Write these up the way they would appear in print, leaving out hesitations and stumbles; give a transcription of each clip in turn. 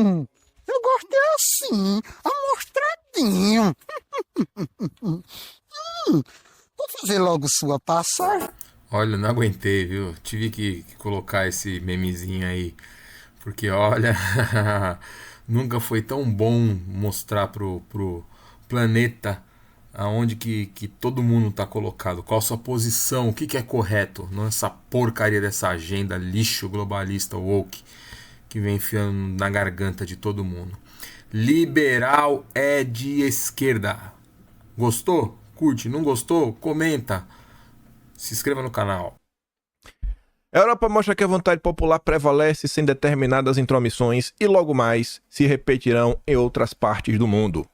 Eu gostei assim, amostradinho. Vou fazer logo sua passagem. Olha, não aguentei, viu? Tive que colocar esse memezinho aí. Porque, olha, nunca foi tão bom mostrar pro planeta aonde que todo mundo tá colocado, qual a sua posição, o que é correto, não essa porcaria dessa agenda lixo globalista woke que vem enfiando na garganta de todo mundo. Liberal é de esquerda. Gostou? Curte. Não gostou? Comenta. Se inscreva no canal. A Europa mostra que a vontade popular prevalece sem determinadas intromissões e logo mais se repetirão em outras partes do mundo.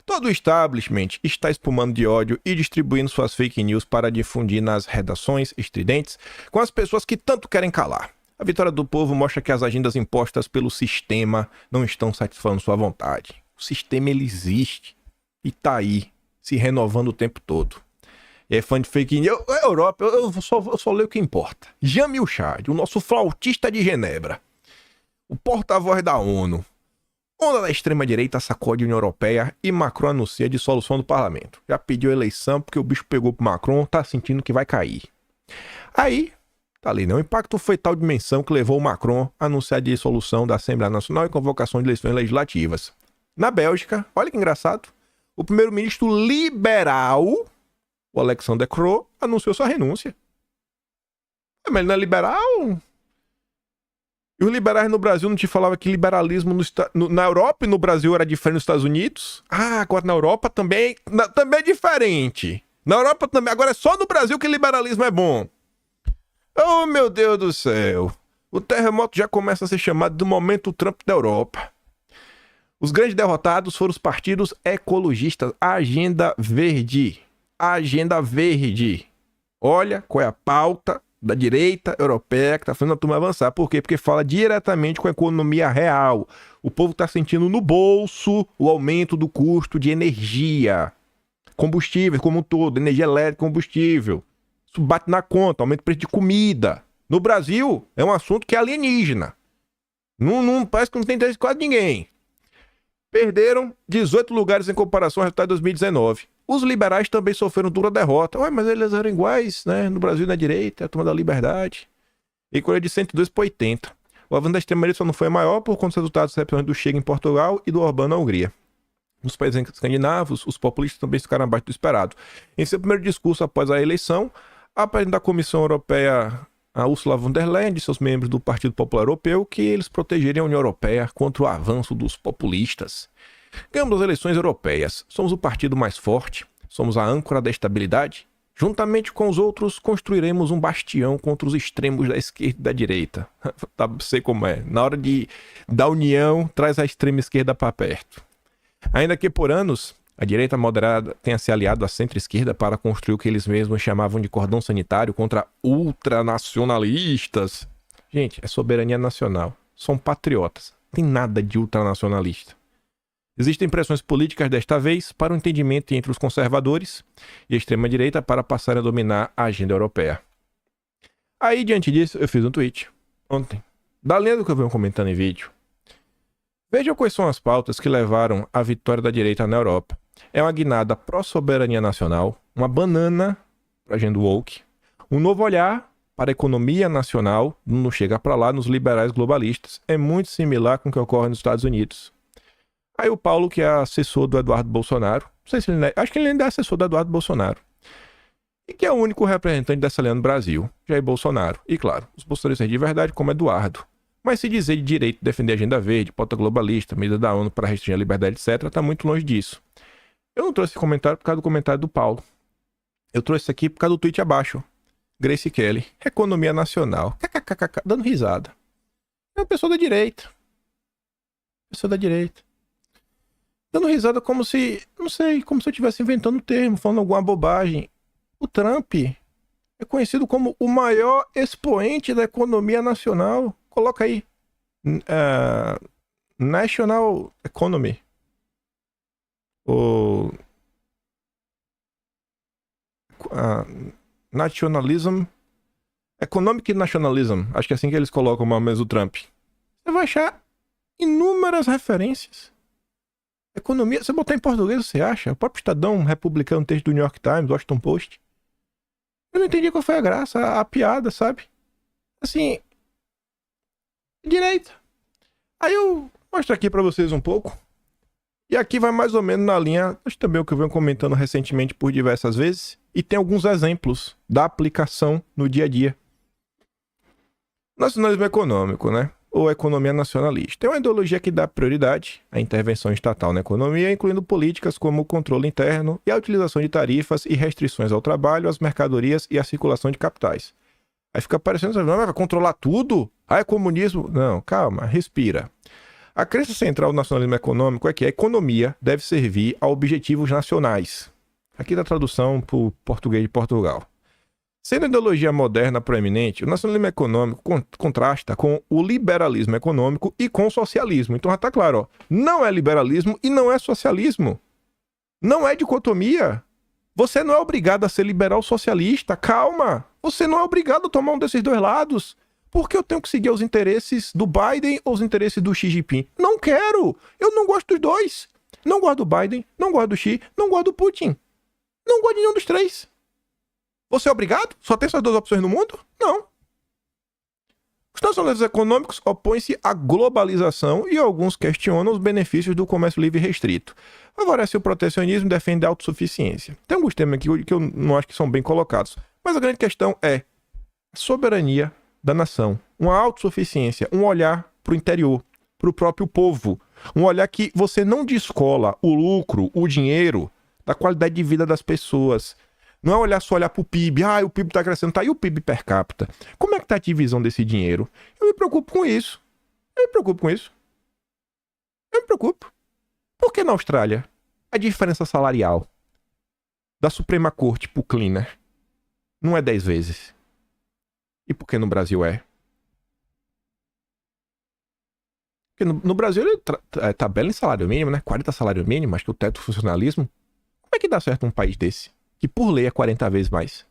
Todo o establishment está espumando de ódio e distribuindo suas fake news para difundir nas redações estridentes com as pessoas que tanto querem calar. A vitória do povo mostra que as agendas impostas pelo sistema não estão satisfazendo sua vontade. O sistema ele existe e está aí, se renovando o tempo todo. É fã de fake news. A Europa, eu só leio o que importa. Jamil Chad, o nosso flautista de Genebra. O porta-voz da ONU. Onda da extrema-direita sacode a União Europeia e Macron anuncia a dissolução do parlamento. Já pediu eleição porque o bicho pegou pro Macron, tá sentindo que vai cair. Aí, tá ali, né? O impacto foi tal dimensão que levou o Macron a anunciar a dissolução da Assembleia Nacional e convocação de eleições legislativas. Na Bélgica, olha que engraçado, o primeiro-ministro liberal, o Alexander Croo, anunciou sua renúncia. Mas ele não é liberal? E os liberais no Brasil não te falavam que liberalismo na Europa e no Brasil era diferente dos Estados Unidos? Ah, agora na Europa também é diferente. Na Europa também. Agora é só no Brasil que liberalismo é bom. Oh, meu Deus do céu. O terremoto já começa a ser chamado do momento Trump da Europa. Os grandes derrotados foram os partidos ecologistas. Agenda Verde. Agenda Verde. Olha qual é a pauta da direita europeia que está fazendo a turma avançar. Por quê? Porque fala diretamente com a economia real. O povo está sentindo no bolso o aumento do custo de energia. Combustíveis como um todo, energia elétrica, combustível. Isso bate na conta, aumenta o preço de comida. No Brasil, é um assunto que é alienígena. Não parece que não tem interesse de quase ninguém. Perderam 18 lugares em comparação ao resultado de 2019. Os liberais também sofreram dura derrota. Ué, mas eles eram iguais, né? No Brasil, na direita, a turma da liberdade. E Coreia de 102 para 80. O avanço da extrema-direita só não foi maior por conta dos resultados do Chega em Portugal e do Orbán na Hungria. Nos países escandinavos, os populistas também ficaram abaixo do esperado. Em seu primeiro discurso após a eleição, a presidente da Comissão Europeia, a Ursula von der Leyen, e seus membros do Partido Popular Europeu que eles protegeriam a União Europeia contra o avanço dos populistas. Ganhamos as eleições europeias. Somos o partido mais forte, somos a âncora da estabilidade. Juntamente com os outros, construiremos um bastião contra os extremos da esquerda e da direita. Sei como é. Na hora da união, traz a extrema esquerda para perto. Ainda que por anos, a direita moderada tenha se aliado à centro-esquerda para construir o que eles mesmos chamavam de cordão sanitário contra ultranacionalistas. Gente, é soberania nacional. São patriotas. Não tem nada de ultranacionalista. Existem pressões políticas desta vez para o entendimento entre os conservadores e a extrema-direita para passarem a dominar a agenda europeia. Aí, diante disso, eu fiz um tweet ontem, da linha do que eu venho comentando em vídeo. Vejam quais são as pautas que levaram à vitória da direita na Europa. É uma guinada pró-soberania nacional, uma banana para a agenda woke, um novo olhar para a economia nacional, não chega para lá nos liberais globalistas. É muito similar com o que ocorre nos Estados Unidos. Aí o Paulo, que é assessor do Eduardo Bolsonaro, não sei se ele é, acho que ele ainda é assessor do Eduardo Bolsonaro, e que é o único representante dessa linha no Brasil, Jair Bolsonaro. E claro, os bolsonaristas de verdade como Eduardo. Mas se dizer de direito, defender a agenda verde, pauta globalista, medida da ONU para restringir a liberdade, etc., está muito longe disso. Eu não trouxe esse comentário por causa do comentário do Paulo. Eu trouxe isso aqui por causa do tweet abaixo. Grace Kelly, economia nacional, kkkk, dando risada. É uma pessoa da direita. Pessoa da direita. Dando risada como se, não sei, como se eu estivesse inventando um termo, falando alguma bobagem. O Trump é conhecido como o maior expoente da economia nacional. Coloca aí. National Economy. O Nationalism. Economic Nationalism. Acho que é assim que eles colocam mais ou menos o Trump. Você vai achar inúmeras referências. Economia, você botar em português, você acha? O próprio Estadão republicando um texto do New York Times, Washington Post. Eu não entendi qual foi a graça, a piada, sabe? Assim, direita. Aí eu mostro aqui pra vocês um pouco. E aqui vai mais ou menos na linha, mas também o que eu venho comentando recentemente por diversas vezes. E tem alguns exemplos da aplicação no dia a dia. Nacionalismo econômico, né? Ou economia nacionalista. É uma ideologia que dá prioridade à intervenção estatal na economia, incluindo políticas como o controle interno e a utilização de tarifas e restrições ao trabalho, às mercadorias e à circulação de capitais. Aí fica parecendo, não, vai controlar tudo? Ah, é comunismo? Não, calma, respira. A crença central do nacionalismo econômico é que a economia deve servir a objetivos nacionais. Aqui da tradução para o português de Portugal. Sendo a ideologia moderna proeminente, o nacionalismo econômico contrasta com o liberalismo econômico e com o socialismo. Então já está claro, ó, não é liberalismo e não é socialismo. Não é dicotomia. Você não é obrigado a ser liberal socialista. Calma. Você não é obrigado a tomar um desses dois lados. Por que eu tenho que seguir os interesses do Biden ou os interesses do Xi Jinping? Não quero. Eu não gosto dos dois. Não gosto do Biden, não gosto do Xi, não gosto do Putin. Não gosto de nenhum dos três. Você é obrigado? Só tem essas duas opções no mundo? Não. Os nacionalistas econômicos opõem-se à globalização e alguns questionam os benefícios do comércio livre e restrito. Favorece o protecionismo e defende a autossuficiência. Tem alguns temas aqui que eu não acho que são bem colocados. Mas a grande questão é a soberania da nação, uma autossuficiência, um olhar para o interior, para o próprio povo. Um olhar que você não descola o lucro, o dinheiro, da qualidade de vida das pessoas. Não é olhar só olhar para o PIB. Ah, o PIB está crescendo. Tá aí o PIB per capita. Como é que está a divisão desse dinheiro? Eu me preocupo com isso. Eu me preocupo. Por que na Austrália a diferença salarial da Suprema Corte para o cleaner não é 10 vezes? E por que no Brasil é? Porque no Brasil ele tabela em salário mínimo, né? 40 salário mínimo, acho que o teto do funcionalismo. Como é que dá certo um país desse? Que por lei é 40 vezes mais.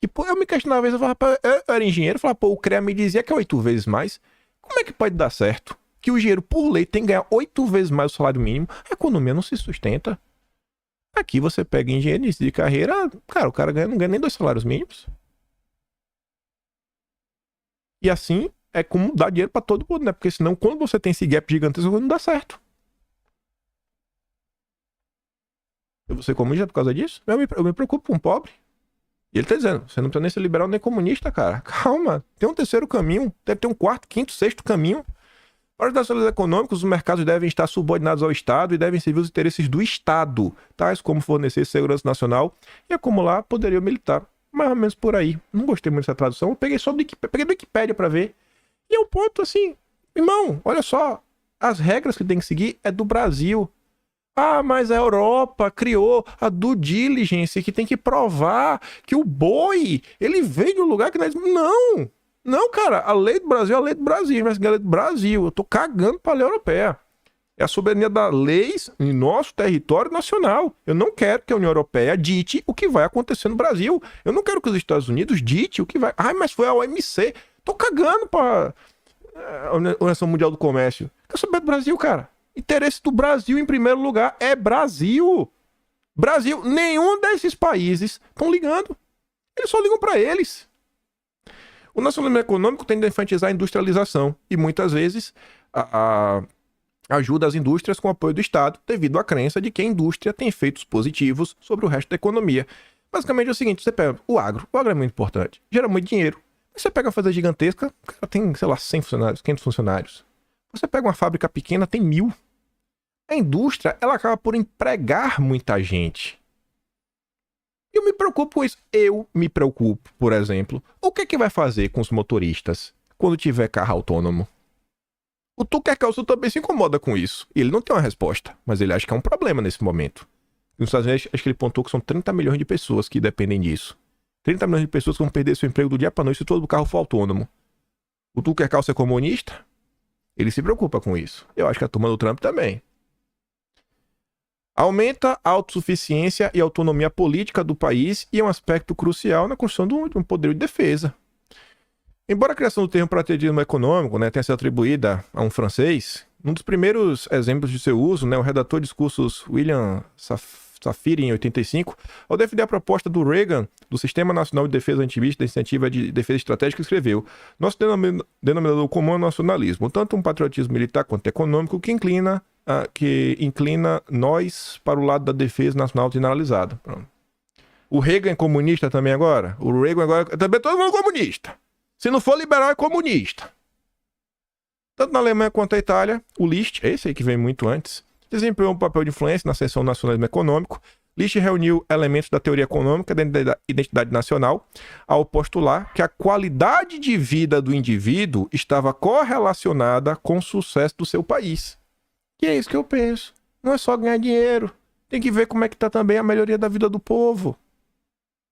E eu me questionava, às vezes, eu era engenheiro, eu falava, pô, o CREA me dizia que é 8 vezes mais. Como é que pode dar certo que o engenheiro, por lei, tem que ganhar 8 vezes mais o salário mínimo? A economia não se sustenta. Aqui você pega engenheiro de carreira, cara, o cara não ganha nem 2 salários mínimos. E assim é como dar dinheiro pra todo mundo, né? Porque senão, quando você tem esse gap gigantesco, não dá certo. Eu vou ser comunista por causa disso? Eu me preocupo com um pobre. E ele tá dizendo, você não precisa nem ser liberal nem comunista, cara. Calma, tem um terceiro caminho, deve ter um quarto, quinto, sexto caminho. Para os nacionalistas econômicos, os mercados devem estar subordinados ao Estado e devem servir os interesses do Estado, tais como fornecer segurança nacional e acumular poderio militar. Mais ou menos por aí. Não gostei muito dessa tradução, eu peguei só do Wikipédia pra ver. E é um ponto assim, irmão, olha só, as regras que tem que seguir é do Brasil. Ah, mas a Europa criou a due diligence, que tem que provar que o boi, ele vem de um lugar que nós... Não, cara, a lei do Brasil é a lei do Brasil, mas a lei do Brasil, eu tô cagando pra lei europeia. É a soberania das leis em nosso território nacional. Eu não quero que a União Europeia dite o que vai acontecer no Brasil. Eu não quero que os Estados Unidos dite o que vai... Ai, mas foi a OMC. Tô cagando pra Organização Mundial do Comércio. Quer saber do Brasil, cara? Interesse do Brasil em primeiro lugar é Brasil. Brasil, nenhum desses países estão ligando. Eles só ligam para eles. O nacionalismo econômico tende a enfatizar a industrialização e muitas vezes ajuda as indústrias com o apoio do Estado devido à crença de que a indústria tem efeitos positivos sobre o resto da economia. Basicamente é o seguinte, você pega o agro é muito importante, gera muito dinheiro. Você pega uma fazenda gigantesca, o cara tem, sei lá, 100 funcionários, 500 funcionários. Você pega uma fábrica pequena, tem 1000. A indústria, ela acaba por empregar muita gente. Eu me preocupo com isso. Eu me preocupo, por exemplo, o que é que vai fazer com os motoristas quando tiver carro autônomo? O Tucker Carlson também se incomoda com isso. Ele não tem uma resposta, mas ele acha que é um problema nesse momento. Nos Estados Unidos, acho que ele pontuou que são 30 milhões de pessoas que dependem disso. 30 milhões de pessoas que vão perder seu emprego do dia para noite se todo o carro for autônomo. O Tucker Carlson é comunista? Ele se preocupa com isso. Eu acho que a turma do Trump também. Aumenta a autossuficiência e autonomia política do país e é um aspecto crucial na construção de um poder de defesa. Embora a criação do termo patriotismo econômico, tenha sido atribuída a um francês, Um dos primeiros exemplos de seu uso, né, o redator de discursos William Safire, em 85, ao defender a proposta do Reagan do Sistema Nacional de Defesa Antimíssil da Iniciativa de Defesa Estratégica, escreveu: nosso denominador comum é o nacionalismo, tanto um patriotismo militar quanto econômico, que inclina nós para o lado da defesa nacional generalizada. Pronto. O Reagan é comunista também agora? O Reagan agora também todo mundo comunista. Se não for liberal, é comunista. Tanto na Alemanha quanto na Itália, o List, esse aí que vem muito antes, desempenhou um papel de influência na seção do nacionalismo econômico. List reuniu elementos da teoria econômica da identidade nacional ao postular que a qualidade de vida do indivíduo estava correlacionada com o sucesso do seu país. E é isso que eu penso. Não é só ganhar dinheiro. Tem que ver como é que está também a melhoria da vida do povo.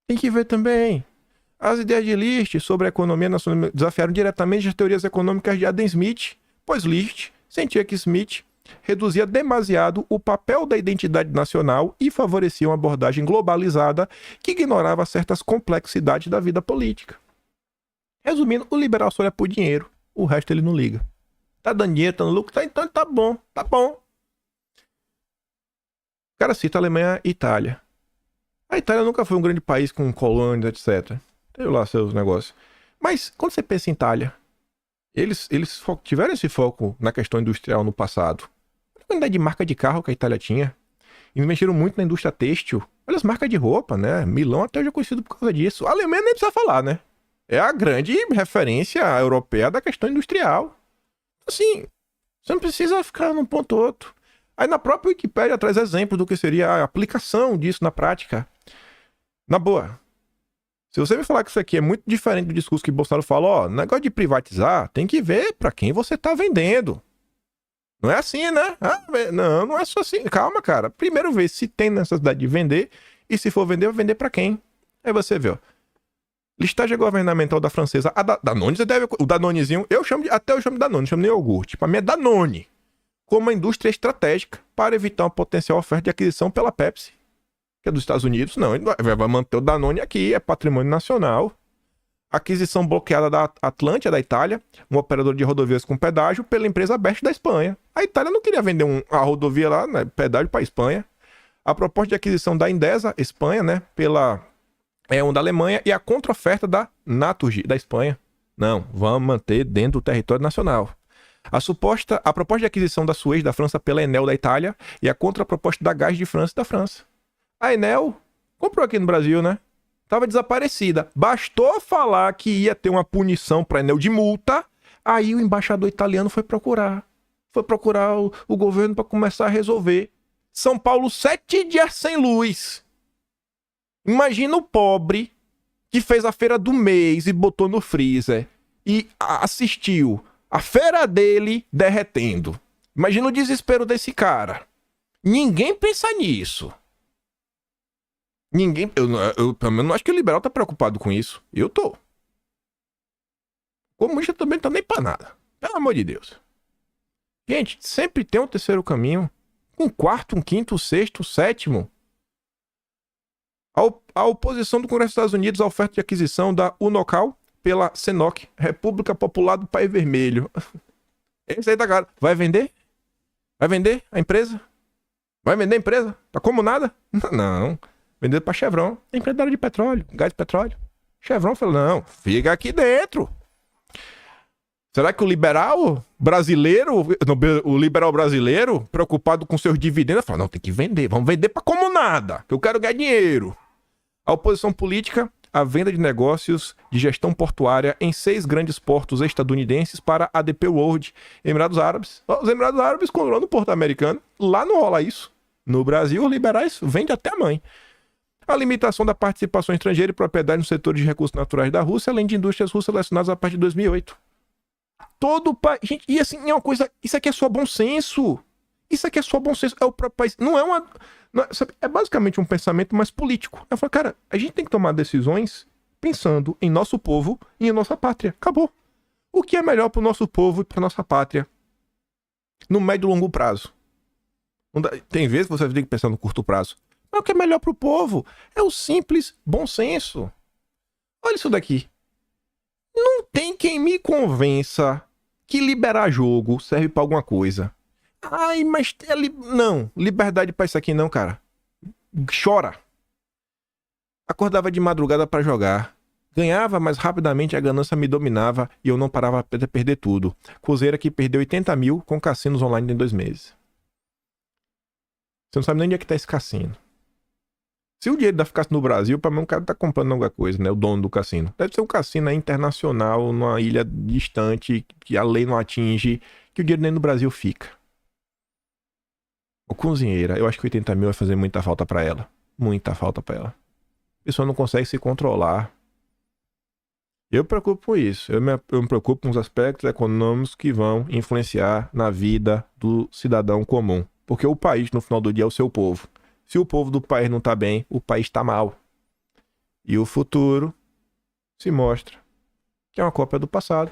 Tem que ver também. As ideias de List sobre a economia nacional desafiaram diretamente as teorias econômicas de Adam Smith, pois List sentia que Smith reduzia demasiado o papel da identidade nacional e favorecia uma abordagem globalizada que ignorava certas complexidades da vida política. Resumindo, o liberal só olha por dinheiro, o resto ele não liga. Tá dando dinheiro, tá no lucro, então tá bom, tá bom. O cara cita a Alemanha e Itália. A Itália nunca foi um grande país com colônias, etc. Tem lá seus negócios. Mas, quando você pensa em Itália, eles tiveram esse foco na questão industrial no passado. Olha a quantidade de marca de carro que a Itália tinha. Eles mexeram muito na indústria têxtil. Olha as marcas de roupa, né? Milão até hoje é conhecido por causa disso. A Alemanha nem precisa falar, né? É a grande referência europeia da questão industrial. Assim, você não precisa ficar num ponto ou outro. Aí na própria Wikipédia traz exemplos do que seria a aplicação disso na prática. Na boa, se você me falar que isso aqui é muito diferente do discurso que Bolsonaro fala, ó, negócio de privatizar, tem que ver para quem você tá vendendo. Não é assim, né? Não é só assim. Calma, cara. Primeiro vê se tem necessidade de vender e se for vender, vai vender para quem. Aí você vê, ó. Listagem governamental da francesa. A Danone, você deve... O Danonezinho, até eu chamo de Danone, chamo de iogurte. Para mim é Danone. Como uma indústria estratégica para evitar uma potencial oferta de aquisição pela Pepsi, que é dos Estados Unidos. Não, ele vai manter o Danone aqui, é patrimônio nacional. Aquisição bloqueada da Atlântia, da Itália, um operador de rodovias com pedágio, pela empresa Best da Espanha. A Itália não queria vender a rodovia lá, né, pedágio para a Espanha. A proposta de aquisição da Endesa, Espanha, né, pela E1 da Alemanha, e a contraoferta da Naturgy, da Espanha. Não, vamos manter dentro do território nacional. A proposta de aquisição da Suez da França pela Enel da Itália e a contraproposta da Gás de França da França. A Enel comprou aqui no Brasil, né? Tava desaparecida. Bastou falar que ia ter uma punição para a Enel de multa, aí o embaixador italiano foi procurar o governo para começar a resolver. São Paulo 7 dias sem luz. Imagina o pobre que fez a feira do mês e botou no freezer e assistiu a feira dele derretendo. Imagina o desespero desse cara. Ninguém pensa nisso. Ninguém... Eu pelo menos não acho que o liberal tá preocupado com isso. Eu tô. O comunista também não tá nem pra nada. Pelo amor de Deus. Gente, sempre tem um terceiro caminho. Um quarto, um quinto, um sexto, um sétimo. A oposição do Congresso dos Estados Unidos à oferta de aquisição da Unocal pela CNOC, República Popular do País Vermelho. Esse aí tá cara. Vai vender? Vai vender a empresa? Vai vender a empresa? Tá como nada? Não. Vender pra Chevron. Empresário de petróleo, gás de petróleo. Chevron falou, não, fica aqui dentro. Será que o liberal brasileiro, preocupado com seus dividendos, fala, não, tem que vender. Vamos vender pra como nada, que eu quero ganhar dinheiro. A oposição política, a venda de negócios de gestão portuária em 6 grandes portos estadunidenses para a ADP World, Emirados Árabes. Os Emirados Árabes controlando o porto americano. Lá não rola isso. No Brasil, os liberais vendem até a mãe. A limitação da participação estrangeira e propriedade no setor de recursos naturais da Rússia, além de indústrias russas relacionadas a partir de 2008. Todo o país... Gente, e assim, é uma coisa... Isso aqui é só bom senso. Isso aqui é só bom senso. É o próprio país. Não é uma... Sabe, é basicamente um pensamento mais político. Eu falo, cara, a gente tem que tomar decisões pensando em nosso povo e em nossa pátria. Acabou. O que é melhor para o nosso povo e para nossa pátria no médio e longo prazo? Tem vezes que você tem que pensar no curto prazo. Mas o que é melhor para o povo é o simples bom senso. Olha isso daqui. Não tem quem me convença que liberar jogo serve para alguma coisa. Ai, mas não, liberdade pra isso aqui não, cara. Chora. Acordava de madrugada pra jogar. Ganhava, mas rapidamente a ganância me dominava e eu não parava até perder tudo. Cruzeiro que perdeu 80 mil com cassinos online em 2 meses. Você não sabe nem onde é que tá esse cassino. Se o dinheiro da ficasse no Brasil, pra mim o cara tá comprando alguma coisa, né? O dono do cassino. Deve ser um cassino aí internacional, numa ilha distante, que a lei não atinge, que o dinheiro nem no Brasil fica. O cozinheira, eu acho que 80 mil vai fazer muita falta pra ela. Muita falta pra ela. A pessoa não consegue se controlar. Eu me preocupo com isso. Eu me preocupo com os aspectos econômicos que vão influenciar na vida do cidadão comum. Porque o país, no final do dia, é o seu povo. Se o povo do país não tá bem, o país tá mal. E o futuro se mostra que é uma cópia do passado.